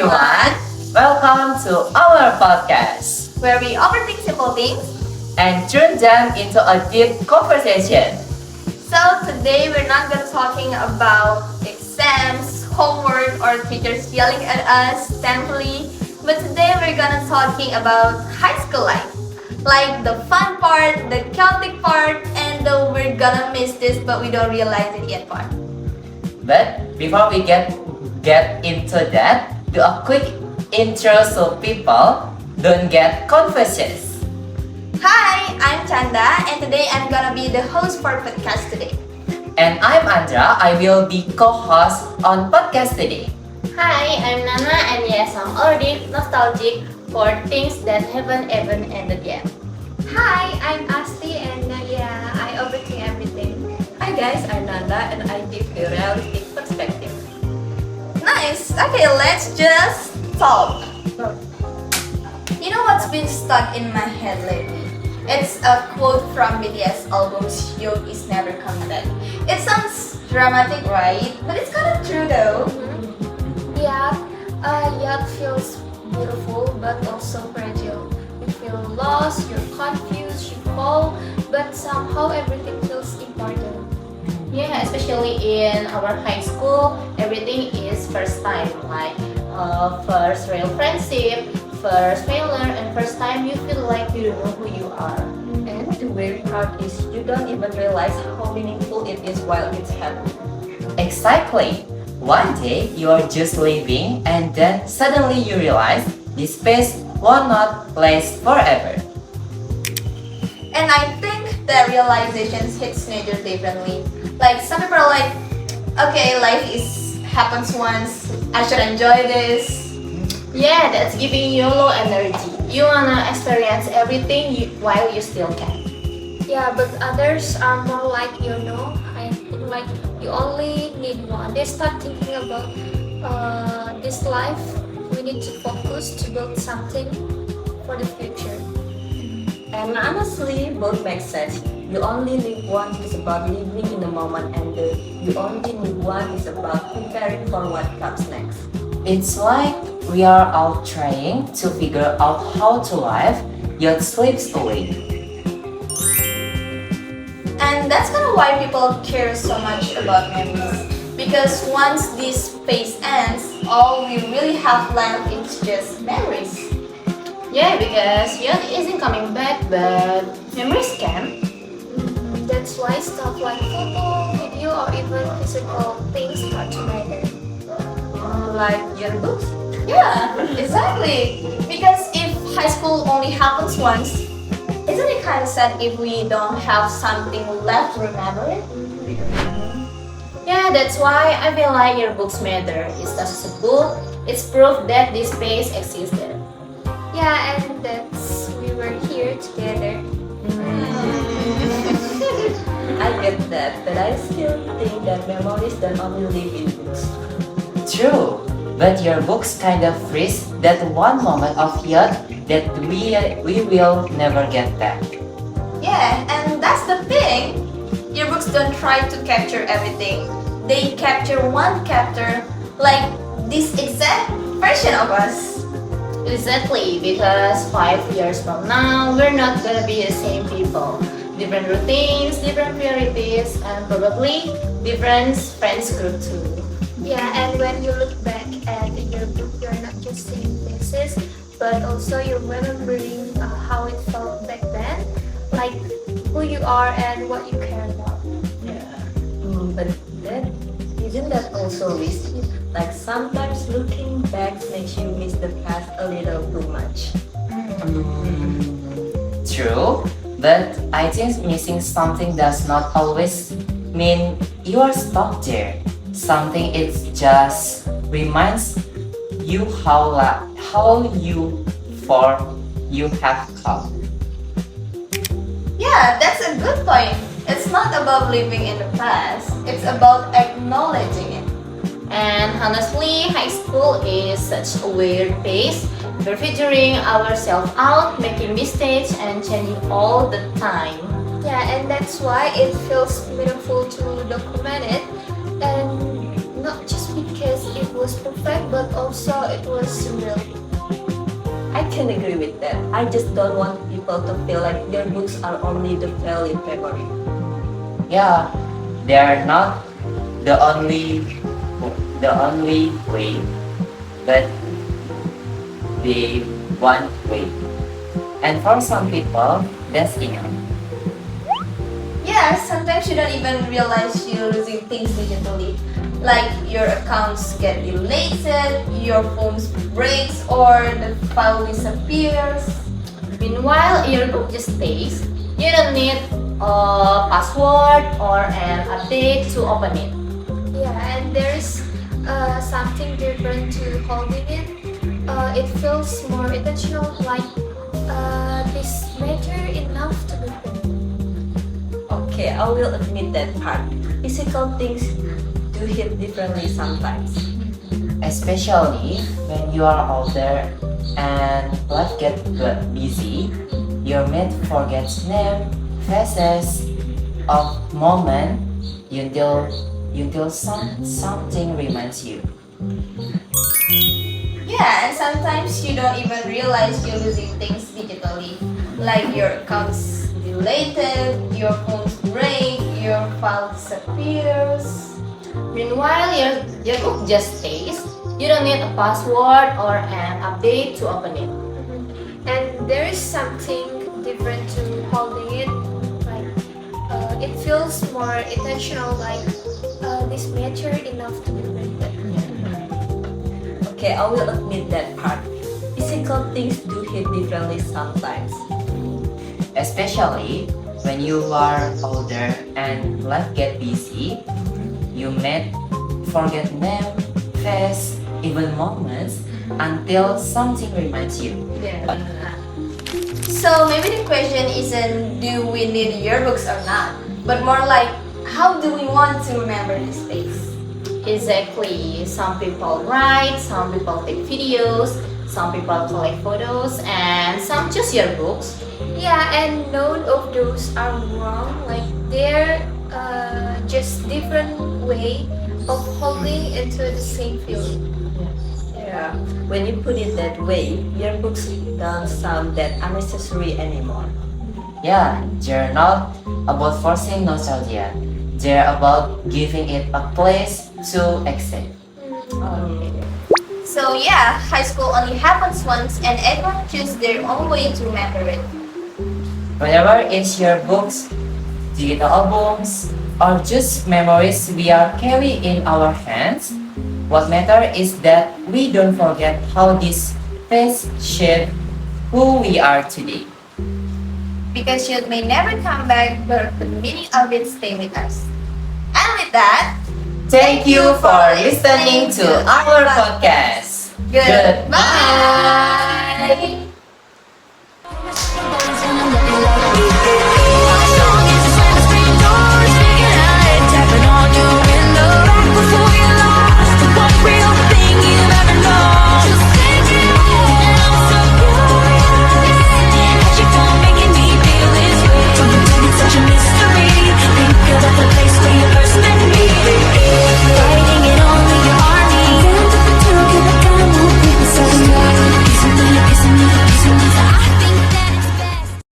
everyone! Welcome to our podcast, where we overthink simple things. and turn them into a deep conversation. So today we're not gonna talking about exams, homework, or teachers yelling at us, thankfully. But today we're gonna talking about high school life. Like the fun part, the chaotic part, and the we're gonna miss this but we don't realize it yet part. But before we get into that, do a quick intro so people don't get confused. Hi, I'm Chanda, and today I'm gonna be the host for podcast today. And I'm Andra, I will be co-host on podcast today. Hi, I'm Nanda, and yes, I'm already nostalgic for things that haven't even ended yet. Hi, I'm Asti, and I overthink everything. Hi guys, I'm Nanda and I give a realistic perspective. Nice. Okay, let's just talk. You know what's been stuck in my head lately? It's a quote from Widiasih album "Youth is Never Coming Back." It sounds dramatic, right? But it's kind of true though. Yeah, yacht feels beautiful but also fragile. You feel lost, you're confused, you fall, but somehow everything feels important. Yeah, especially in our high school, everything is first time, like first real friendship, first failure, and first time you feel like you don't know who you are. And the weird part is you don't even realize how meaningful it is while it's happening. Exactly. One day you are just living and then suddenly you realize this space will not last forever. And I think the realizations hits nature differently. Like some people are like, okay, life happens once. I should enjoy this. Yeah, that's giving YOLO energy. You wanna experience everything while you still can. Yeah, but others are more like YONO. I think like you only need one. They start thinking about this life. We need to focus to build something for the future. And honestly, both make sense. You only live once is about living in the moment, and the you only need one is about preparing for what comes next. It's like we are all trying to figure out how to live, yet slips away. And that's kind of why people care so much about memories. Because once this phase ends, all we really have left is just memories. Yeah, because youth isn't coming back, but memories can. That's why stuff like photo, video, or even physical things start to matter. Like yearbooks? Yeah, exactly. Because if high school only happens once, isn't it kind of sad if we don't have something left to remember it? Yeah, that's why I feel like your books matter. It's not just a book, it's proof that this space existed. Yeah, and that's we were here together. I get that, but I still think that memories don't only live in books. True, but your books kind of freeze that one moment of youth that we will never get back. Yeah, and that's the thing. Your books don't try to capture everything. They capture one chapter, like this exact version of us. Exactly, because 5 years from now, we're not gonna be the same people. Different routines, different priorities, and probably different friends group too. Yeah, and when you look back at your book, you're not just seeing faces, but also you're remembering how it felt back then, like who you are and what you care about. Yeah. But that isn't that also risky? Like sometimes looking back makes you miss the past a little too much. True, but I think missing something does not always mean you are stuck there. Something it just reminds you how far you have come. Yeah, that's a good point. It's not about living in the past, it's about acknowledging it. And honestly, high school is such a weird phase. We're figuring ourselves out, making mistakes, and changing all the time. Yeah, and that's why it feels meaningful to document it, and not just because it was perfect, but also it was can agree with that. I just don't want people to feel like their books are only the valid memory. Yeah, they are not the only way, but the one way. And for some people, that's enough. Yeah, sometimes you don't even realize you're losing things digitally. Like your accounts get deleted, your phone breaks, or the file disappears. Meanwhile, your book just stays. You don't need a password or an update to open it. Yeah, and there's something different to holding it. It feels more intentional, like this matter enough to be read. Okay, I will admit that part. Physical things do hit differently sometimes. Especially when you are older and life gets busy, your mate forgets name, faces, of moment until something reminds you. Yeah, and sometimes you don't even realize you're losing things digitally. Like your accounts deleted, your phones break, your file disappears. Meanwhile, your book just stays. You don't need a password or an update to open it. And there is something different to holding it, like it feels more intentional, like this matter enough to be read. Okay, I will admit that part. Physical things do hit differently sometimes. Especially when you are older and life get busy, you may forget name, face, even moments until something reminds you. Yeah. So maybe the question isn't do we need yearbooks or not, but more like how do we want to remember this space? Exactly. Some people write, some people take videos, some people collect photos, and some choose yearbooks. Yeah, and none of those are wrong. Like they're just different way of holding into the same feeling. Yeah, when you put it that way, yearbooks don't sound that unnecessary anymore. Yeah, they're not about forcing nostalgia. They're about giving it a place to exist. So yeah, high school only happens once and everyone chooses their own way to remember it. Whether it's your books, digital albums, or just memories we are carrying in our hands, what matters is that we don't forget how this phase shaped who we are today. Because youth may never come back, but the meaning of it stay with us. And with that, Thank you for listening to our podcast. goodbye!